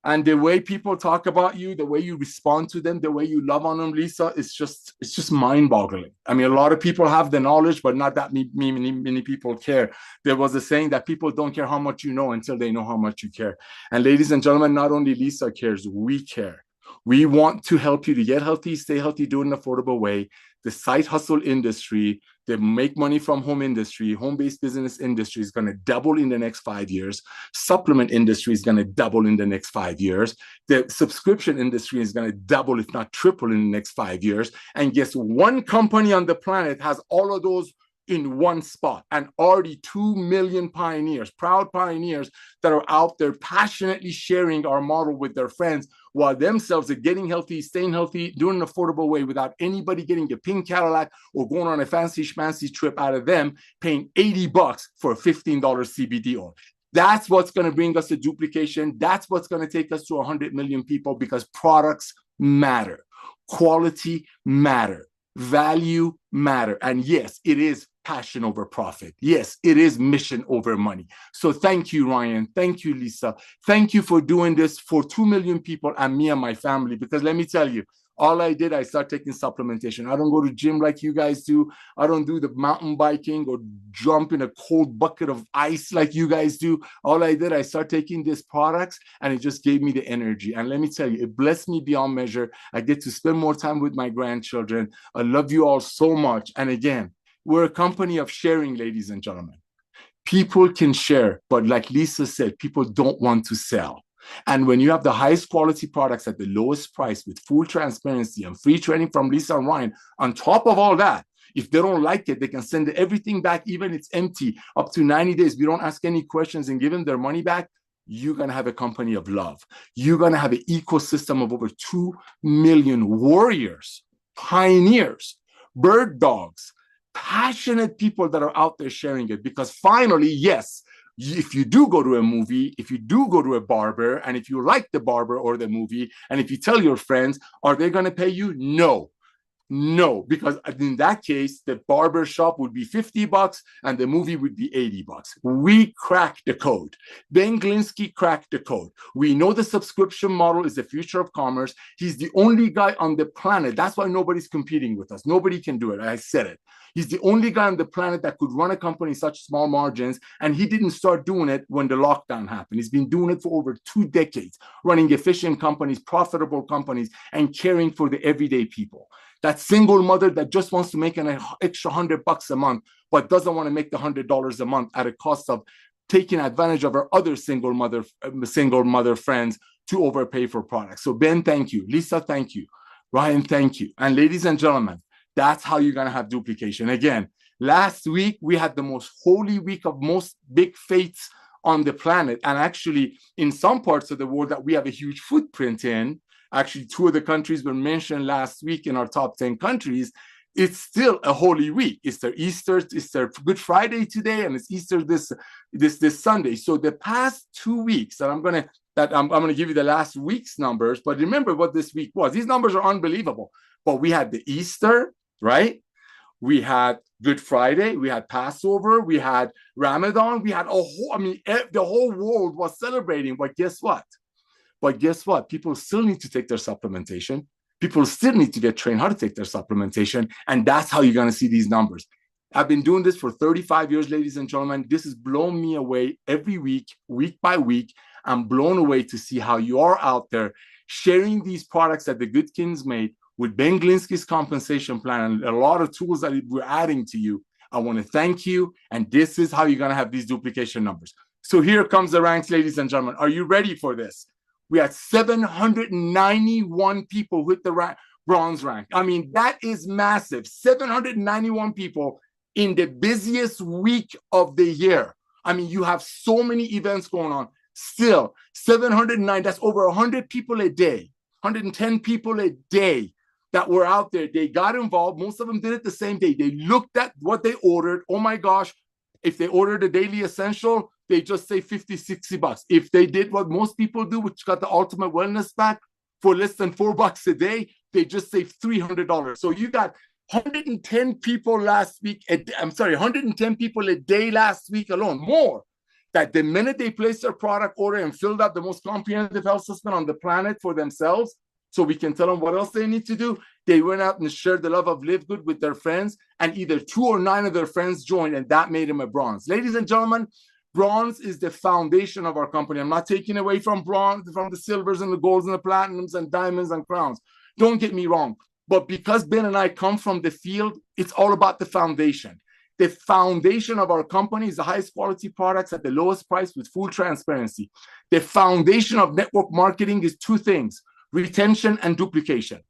and the way people talk about you, the way you respond to them, the way you love on them, Lisa, it's just mind-boggling. I mean, a lot of people have the knowledge, but not that many people care. There was a saying that people don't care how much you know until they know how much you care. And ladies and gentlemen, not only Lisa cares, we care. We want to help you to get healthy, stay healthy, do it in an affordable way. The side hustle industry, the make money from home industry, home-based business industry is going to double in the next 5 years. Supplement industry is going to double in the next 5 years. The subscription industry is going to double, if not triple, in the next 5 years. And guess one company on the planet has all of those in one spot, and already 2 million pioneers, proud pioneers that are out there passionately sharing our model with their friends while themselves are getting healthy, staying healthy, doing an affordable way without anybody getting a pink Cadillac or going on a fancy schmancy trip out of them, paying $80 for a $15 CBD oil. That's what's going to bring us a duplication. That's what's going to take us to 100 million people, because products matter. Quality matter. Value matter. And yes, it is passion over profit. Yes, it is mission over money. So thank you, Ryan. Thank you, Lisa. Thank you for doing this for 2 million people and me and my family. Because let me tell you, all I did, I started taking supplementation. I don't go to gym like you guys do. I don't do the mountain biking or jump in a cold bucket of ice like you guys do. All I did, I started taking these products, and it just gave me the energy. And let me tell you, it blessed me beyond measure. I get to spend more time with my grandchildren. I love you all so much. And again, we're a company of sharing, ladies and gentlemen. People can share, but like Lisa said, people don't want to sell. And when you have the highest quality products at the lowest price with full transparency and free training from Lisa and Ryan, on top of all that, if they don't like it, they can send everything back, even if it's empty, up to 90 days. We don't ask any questions and give them their money back. You're going to have a company of love. You're going to have an ecosystem of over 2 million warriors, pioneers, bird dogs, passionate people that are out there sharing it. Because finally, yes, if you do go to a movie, if you do go to a barber, and if you like the barber or the movie, and if you tell your friends, are they going to pay you? No, because in that case, the barber shop would be $50 and the movie would be $80. We cracked the code. Ben Glinsky cracked the code. We know the subscription model is the future of commerce. He's the only guy on the planet. That's why nobody's competing with us. Nobody can do it. I said it. He's the only guy on the planet that could run a company such small margins, and he didn't start doing it when the lockdown happened. He's been doing it for over 2 decades, running efficient companies, profitable companies, and caring for the everyday people. That single mother that just wants to make an extra $100 a month, but doesn't want to make the $100 a month at a cost of taking advantage of her other single mother friends to overpay for products. So Ben, thank you. Lisa, thank you. Ryan, thank you. And ladies and gentlemen, that's how you're going to have duplication. Again, last week, we had the most holy week of most big faiths on the planet. And actually, in some parts of the world that we have a huge footprint in, actually 2 of the countries were mentioned last week in our top 10 countries, it's still a holy week. It's their Easter, it's their Good Friday today, and it's Easter this Sunday. So the past 2 weeks, and I'm gonna give you the last week's numbers, but remember what this week was. These numbers are unbelievable. But we had the Easter, right? We had Good Friday, we had Passover, we had Ramadan, we had the whole world was celebrating. But guess what? People still need to take their supplementation. People still need to get trained how to take their supplementation. And that's how you're going to see these numbers. I've been doing this for 35 years, ladies and gentlemen. This has blown me away every week, week by week. I'm blown away to see how you are out there sharing these products that the Good Kings made with Ben Glinsky's compensation plan and a lot of tools that we're adding to you. I want to thank you. And this is how you're going to have these duplication numbers. So here comes the ranks, ladies and gentlemen. Are you ready for this? We had 791 people with the bronze rank. I mean, that is massive. 791 people in the busiest week of the year. I mean, you have so many events going on. Still, 709, that's over 100 people a day, 110 people a day that were out there. They got involved. Most of them did it the same day. They looked at what they ordered. Oh my gosh, if they ordered a daily essential, they just say 50, 60 bucks. If they did what most people do, which got the ultimate wellness pack for less than $4 a day, they just save $300. So you got 110 people last week. I'm sorry, 110 people a day last week alone, more. That the minute they placed their product order and filled out the most comprehensive health system on the planet for themselves, so we can tell them what else they need to do, they went out and shared the love of LiveGood with their friends, and either 2 or 9 of their friends joined, and that made them a bronze. Ladies and gentlemen, bronze is the foundation of our company. I'm not taking away from bronze, from the silvers and the golds and the platinums and diamonds and crowns. Don't get me wrong. But because Ben and I come from the field, it's all about the foundation. The foundation of our company is the highest quality products at the lowest price with full transparency. The foundation of network marketing is 2 things: retention and duplication.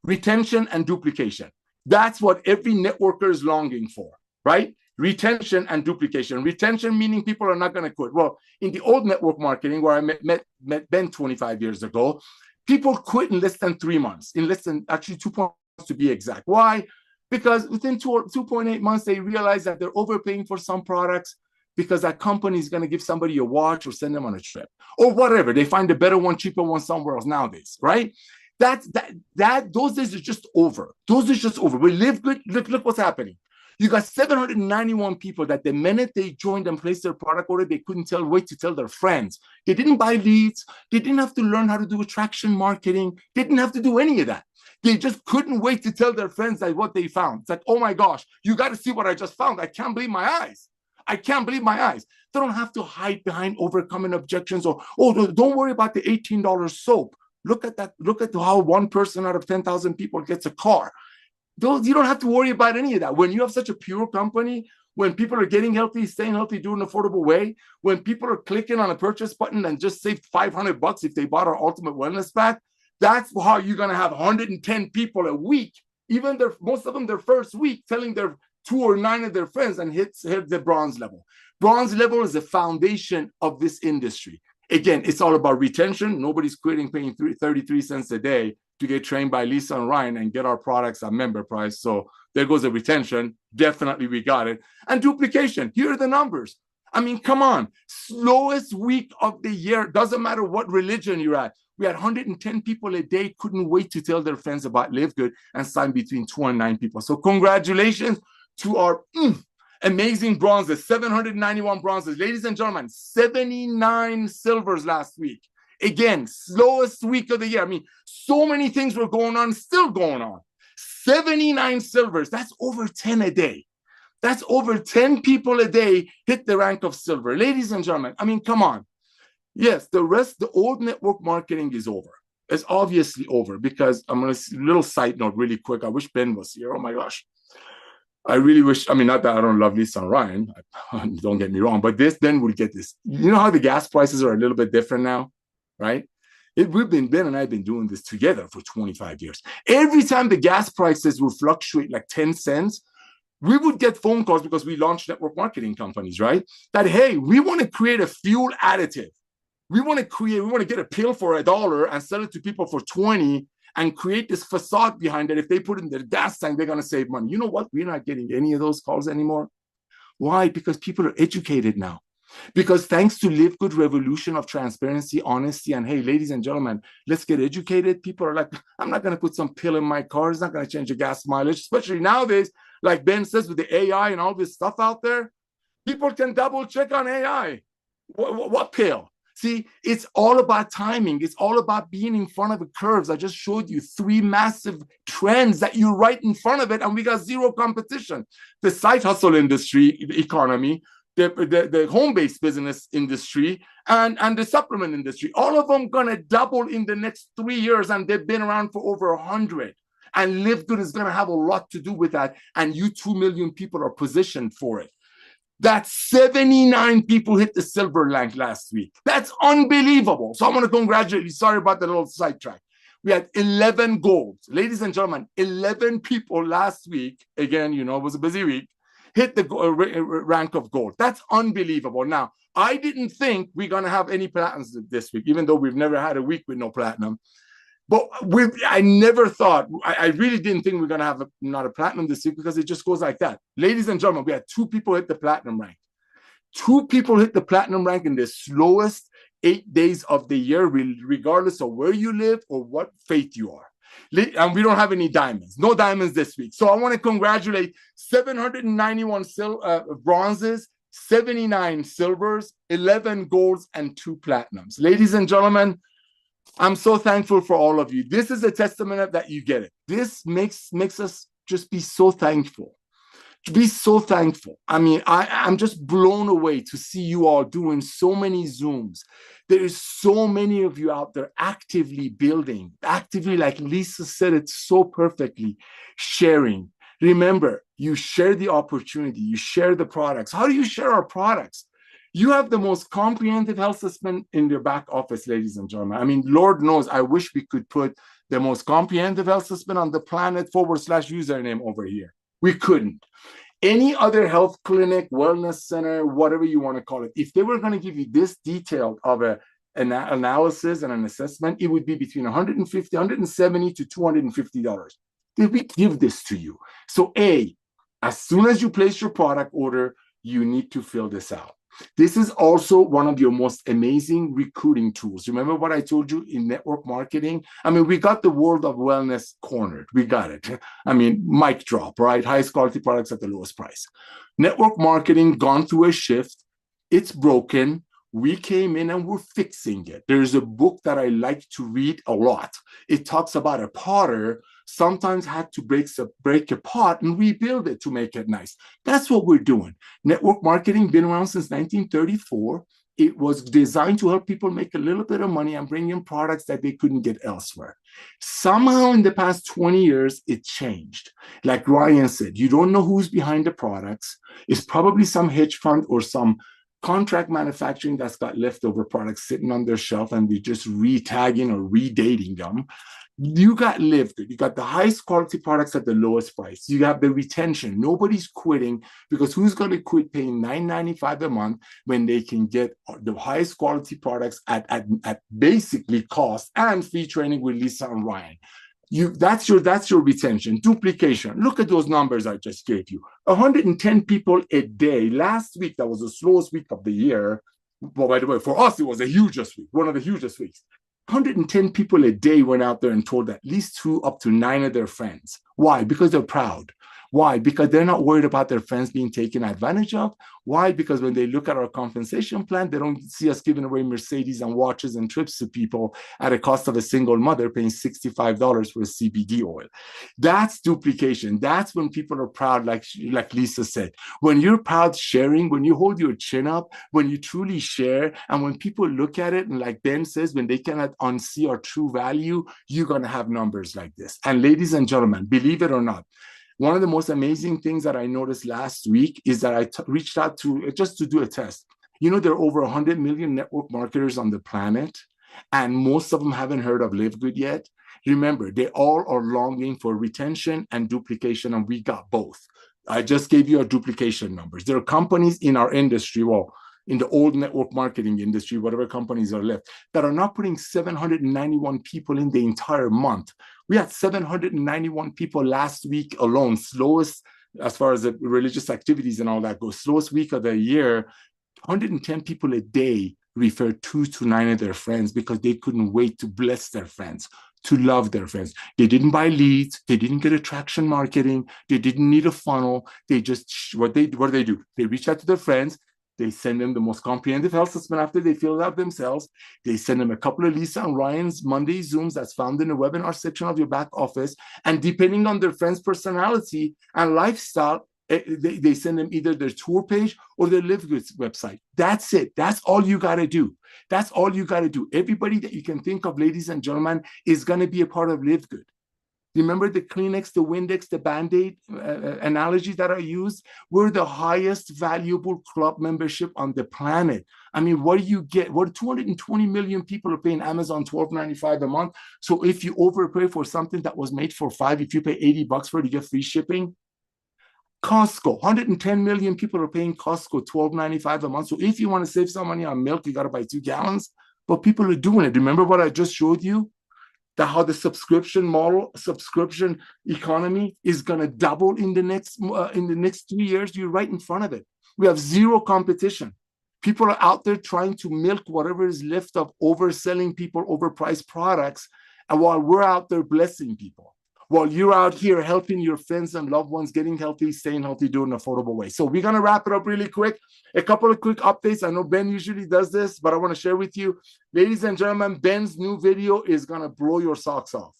Retention and duplication. That's what every networker is longing for, right? Retention and duplication. Retention meaning people are not going to quit. Well, in the old network marketing where I met Ben 25 years ago, people quit in less than 3 months, in less than actually 2 months to be exact. Why? Because within 2.8 months, they realize that they're overpaying for some products because that company is going to give somebody a watch or send them on a trip or whatever. They find a better one, cheaper one somewhere else nowadays, right? Those days are just over. Those are just over. We live good. Look what's happening. You got 791 people that the minute they joined and placed their product order, they couldn't wait to tell their friends. They didn't buy leads. They didn't have to learn how to do attraction marketing. They didn't have to do any of that. They just couldn't wait to tell their friends that what they found. It's like, oh my gosh, you got to see what I just found. I can't believe my eyes. I can't believe my eyes. They don't have to hide behind overcoming objections or, oh, don't worry about the $18 soap. Look at that. Look at how 1 person out of 10,000 people gets a car. You don't have to worry about any of that. When you have such a pure company, when people are getting healthy, staying healthy, doing an affordable way, when people are clicking on a purchase button and just saved $500 if they bought our ultimate wellness pack, that's how you're going to have 110 people a week, even most of them their first week, telling their 2 or 9 of their friends and hit the bronze level. Bronze level is the foundation of this industry. Again, it's all about retention. Nobody's quitting paying 33 cents a day to get trained by Lisa and Ryan and get our products at member price. So there goes the retention. Definitely we got it. And duplication. Here are the numbers. I mean, come on. Slowest week of the year. Doesn't matter what religion you're at. We had 110 people a day, couldn't wait to tell their friends about LiveGood and sign between 2 and 9 people. So congratulations to our amazing bronzes, 791 bronzes. Ladies and gentlemen, 79 silvers last week. Again, slowest week of the year. I mean, so many things were going on, still going on. 79 silvers, that's over 10 a day. That's over 10 people a day hit the rank of silver. Ladies and gentlemen, I mean, come on. Yes, the old network marketing is over. It's obviously over because I'm going to, little side note really quick. I wish Ben was here. Oh my gosh. I really wish, I mean, not that I don't love Lisa and Ryan, don't get me wrong, but Ben will get this. You know how the gas prices are a little bit different now, right? Ben and I have been doing this together for 25 years. Every time the gas prices will fluctuate like 10 cents, we would get phone calls because we launched network marketing companies, right? That, hey, we want to create a fuel additive. We want to get a pill for $1 and sell it to people for 20 and create this facade behind it. If they put it in their gas tank, they're going to save money. You know what? We're not getting any of those calls anymore. Why? Because people are educated now. Because thanks to LiveGood revolution of transparency, honesty, and hey, ladies and gentlemen, let's get educated. People are like, I'm not going to put some pill in my car. It's not going to change the gas mileage, especially nowadays, like Ben says, with the AI and all this stuff out there. People can double check on AI. What pill? See, it's all about timing. It's all about being in front of the curves. I just showed you 3 massive trends that you're right in front of it, and we got zero competition. The side hustle industry, economy, the home-based business industry, and the supplement industry, all of them going to double in the next 3 years, and they've been around for over 100. And LiveGood is going to have a lot to do with that, and you 2 million people are positioned for it. That's 79 people hit the silver rank last week. That's unbelievable. So I want to congratulate you. Sorry about the little sidetrack. We had 11 golds. Ladies and gentlemen, 11 people last week, again, you know, it was a busy week, hit the rank of gold. That's unbelievable. Now, I didn't think we're going to have any platinums this week, even though we've never had a week with no platinum. But I never thought, I really didn't think we're going to have not a platinum this week, because it just goes like that. Ladies and gentlemen, we had 2 people hit the platinum rank. 2 people hit the platinum rank in the slowest 8 days of the year, regardless of where you live or what faith you are. And we don't have any diamonds. No diamonds this week. So I want to congratulate 791 bronzes, 79 silvers, 11 golds, and 2 platinums. Ladies and gentlemen, I'm so thankful for all of you. This is a testament that you get it. This makes us just be so thankful. To be so thankful. I mean, I'm just blown away to see you all doing so many Zooms. There is so many of you out there actively building, actively, like Lisa said it so perfectly, sharing. Remember, you share the opportunity, you share the products. How do you share our products? You have the most comprehensive health assessment in your back office, ladies and gentlemen. I mean, Lord knows, I wish we could put the most comprehensive health assessment on the planet /username over here. We couldn't. Any other health clinic, wellness center, whatever you want to call it, if they were going to give you this detailed of an analysis and an assessment, it would be between $150, $170 to $250. Did we give this to you? So as soon as you place your product order, you need to fill this out. This is also one of your most amazing recruiting tools. Remember what I told you in network marketing? I mean, we got the world of wellness cornered. We got it. I mean, mic drop, right? Highest quality products at the lowest price. Network marketing gone through a shift. It's broken. We came in and we're fixing it. There's a book that I like to read a lot. It talks about a potter sometimes had to break a pot and rebuild it to make it nice. That's what we're doing. Network marketing been around since 1934. It was designed to help people make a little bit of money and bring in products that they couldn't get elsewhere. Somehow in the past 20 years, it changed. Like Ryan said, you don't know who's behind the products. It's probably some hedge fund or some contract manufacturing that's got leftover products sitting on their shelf and we're just retagging or redating them. You got LiveGood. You got the highest quality products at the lowest price. You have the retention. Nobody's quitting, because who's going to quit paying $9.95 a month when they can get the highest quality products at basically cost, and free training with Lisa and Ryan? That's your retention. Duplication. Look at those numbers I just gave you. 110 people a day. Last week, that was the slowest week of the year. Well, by the way, for us, it was the hugest week, one of the hugest weeks. 110 people a day went out there and told at least 2 up to 9 of their friends. Why? Because they're proud. Why? Because they're not worried about their friends being taken advantage of. Why? Because when they look at our compensation plan, they don't see us giving away Mercedes and watches and trips to people at a cost of a single mother paying $65 for a CBD oil. That's duplication. That's when people are proud, like Lisa said. When you're proud sharing, when you hold your chin up, when you truly share, and when people look at it, and like Ben says, when they cannot unsee our true value, you're going to have numbers like this. And ladies and gentlemen, believe it or not, one of the most amazing things that I noticed last week is that I reached out to just to do a test. You know, there are over 100 million network marketers on the planet, and most of them haven't heard of LiveGood yet. Remember, they all are longing for retention and duplication, and we got both. I just gave you our duplication numbers. There are companies in our industry, well, in the old network marketing industry, whatever companies are left, that are not putting 791 people in the entire month. We had 791 people last week alone, slowest as far as the religious activities and all that goes, slowest week of the year. 110 people a day referred 2 to 9 of their friends because they couldn't wait to bless their friends, to love their friends. They didn't buy leads. They didn't get attraction marketing. They didn't need a funnel. They just, what do they do? They reach out to their friends. They send them the most comprehensive health assessment after they fill it out themselves. They send them a couple of Lisa and Ryan's Monday Zooms that's found in the webinar section of your back office. And depending on their friend's personality and lifestyle, they send them either their tour page or their LiveGood website. That's it. That's all you got to do. That's all you got to do. Everybody that you can think of, ladies and gentlemen, is going to be a part of LiveGood. Remember the Kleenex, the Windex, the Band-Aid analogies that are used? We're the highest valuable club membership on the planet. I mean, what do you get? What 220 million people are paying Amazon $12.95 a month. So if you overpay for something that was made for $5, if you pay $80 for it, you get free shipping. Costco, 110 million people are paying Costco $12.95 a month. So if you want to save some money on milk, you got to buy 2 gallons. But people are doing it. Remember what I just showed you? How the subscription model, subscription economy is going to double in the next 2 years. You're right in front of it. We have zero competition. People are out there trying to milk whatever is left of overselling people overpriced products, and while we're out there blessing people, while you're out here helping your friends and loved ones getting healthy, staying healthy, doing an affordable way. So we're going to wrap it up really quick. A couple of quick updates. I know Ben usually does this, but I want to share with you. Ladies and gentlemen, Ben's new video is going to blow your socks off.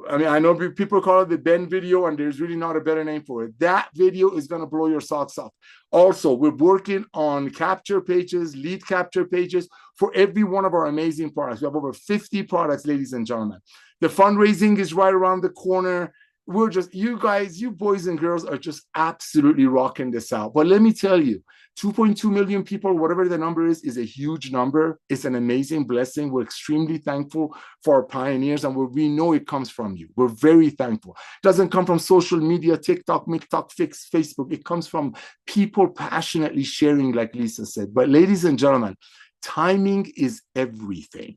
I mean, I know people call it the Ben video, and there's really not a better name for it. That video is going to blow your socks off. Also, we're working on capture pages, lead capture pages for every one of our amazing products. We have over 50 products, ladies and gentlemen. The fundraising is right around the corner. We're just, you guys, you boys and girls are just absolutely rocking this out. But let me tell you, 2.2 million people, whatever the number is a huge number. It's an amazing blessing. We're extremely thankful for our pioneers, and we know it comes from you. We're very thankful. It doesn't come from social media, TikTok, MikTok, Facebook. It comes from people passionately sharing, like Lisa said. But ladies and gentlemen, timing is everything.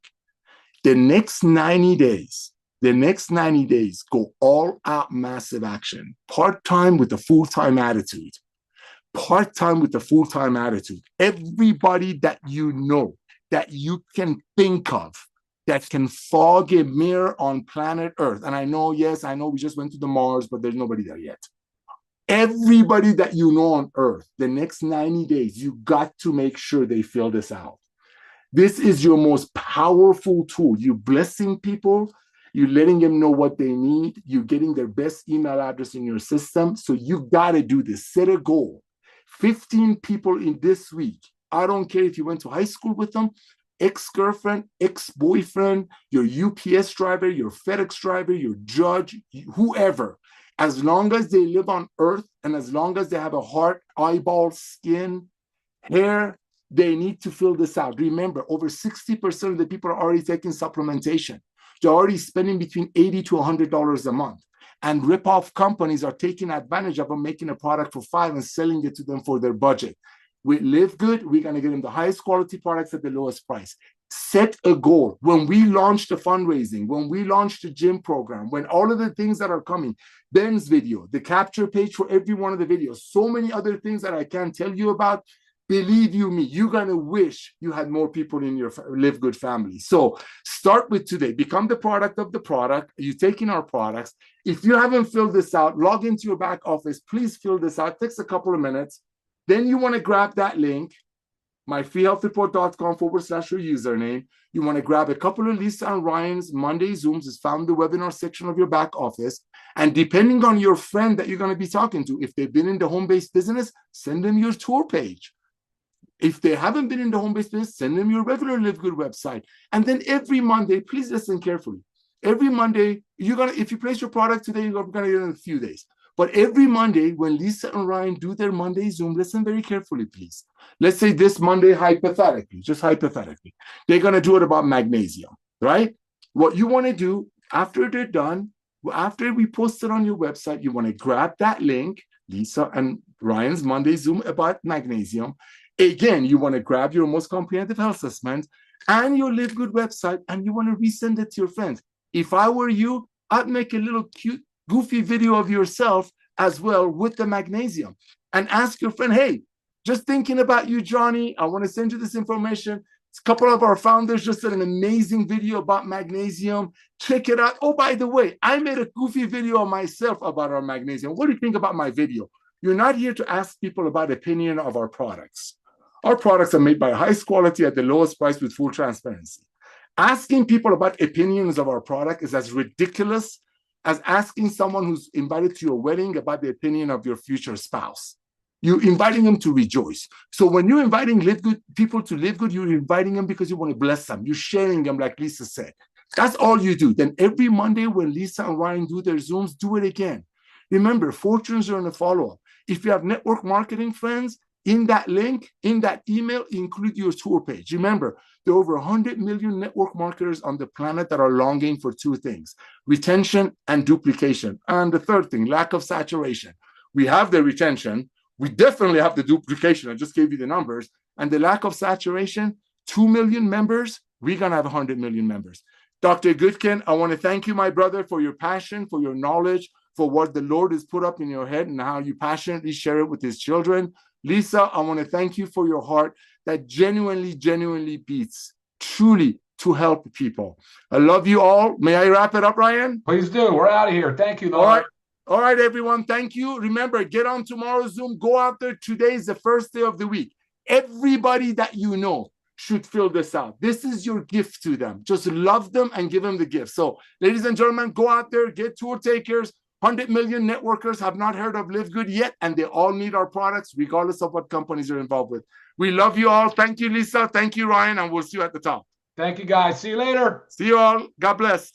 The next 90 days, go all out massive action. Part-time with a full-time attitude. Part-time with a full-time attitude. Everybody that you know, that you can think of, that can fog a mirror on planet Earth. And I know, yes, I know we just went to the Mars, but there's nobody there yet. Everybody that you know on Earth, the next 90 days, you got to make sure they fill this out. This is your most powerful tool. You're blessing people. You're letting them know what they need. You're getting their best email address in your system. So you got to do this. Set a goal. 15 people in this week. I don't care if you went to high school with them, ex-girlfriend, ex-boyfriend, your UPS driver, your FedEx driver, your judge, whoever. As long as they live on Earth and as long as they have a heart, eyeball, skin, hair, they need to fill this out. Remember, over 60% of the people are already taking supplementation. They're already spending between $80 to $100 a month. And rip-off companies are taking advantage of them, making a product for $5 and selling it to them for their budget. With LiveGood, we're going to get them the highest quality products at the lowest price. Set a goal. When we launch the fundraising, when we launch the gym program, when all of the things that are coming, Ben's video, the capture page for every one of the videos, so many other things that I can't tell you about, believe you me, you're going to wish you had more people in your LiveGood family. So start with today. Become the product of the product. You're taking our products. If you haven't filled this out, log into your back office. Please fill this out. It takes a couple of minutes. Then you want to grab that link, myfreehealthreport.com/your username. You want to grab a couple of Lisa and Ryan's Monday Zooms. It's found in the webinar section of your back office. And depending on your friend that you're going to be talking to, if they've been in the home-based business, send them your tour page. If they haven't been in the home-based business, send them your regular LiveGood website. And then every Monday, please listen carefully. Every Monday, if you place your product today, you're going to get it in a few days. But every Monday, when Lisa and Ryan do their Monday Zoom, listen very carefully, please. Let's say this Monday, just hypothetically, they're going to do it about magnesium, right? What you want to do after they're done, after we post it on your website, you want to grab that link, Lisa and Ryan's Monday Zoom about magnesium. Again, you want to grab your most comprehensive health assessment and your LiveGood website, and you want to resend it to your friends. If I were you, I'd make a little cute, goofy video of yourself as well with the magnesium and ask your friend, hey, just thinking about you, Johnny, I want to send you this information. A couple of our founders just did an amazing video about magnesium. Check it out. Oh, by the way, I made a goofy video of myself about our magnesium. What do you think about my video? You're not here to ask people about opinion of our products. Our products are made by highest quality at the lowest price with full transparency. Asking people about opinions of our product is as ridiculous as asking someone who's invited to your wedding about the opinion of your future spouse. You're inviting them to rejoice. So when you're inviting people to LiveGood, you're inviting them because you want to bless them. You're sharing them, like Lisa said. That's all you do. Then every Monday when Lisa and Ryan do their Zooms, do it again. Remember, fortunes are in the follow-up. If you have network marketing friends, in that link, in that email, include your tour page. Remember, there are over 100 million network marketers on the planet that are longing for two things: retention and duplication. And the third thing, lack of saturation. We have the retention. We definitely have the duplication. I just gave you the numbers. And the lack of saturation, 2 million members, we're going to have 100 million members. Dr. Goodkin, I want to thank you, my brother, for your passion, for your knowledge, for what the Lord has put up in your head and how you passionately share it with his children. Lisa, I want to thank you for your heart that genuinely beats, truly, to help people. I love you all. May I wrap it up, Ryan? Please do. We're out of here. Thank you, Lord. All right. All right, everyone. Thank you. Remember, get on tomorrow's Zoom. Go out there. Today is the first day of the week. Everybody that you know should fill this out. This is your gift to them. Just love them and give them the gift. So, ladies and gentlemen, go out there, get tour takers. 100 million networkers have not heard of LiveGood yet, and they all need our products, regardless of what companies are involved with. We love you all. Thank you, Lisa. Thank you, Ryan, and we'll see you at the top. Thank you, guys. See you later. See you all. God bless.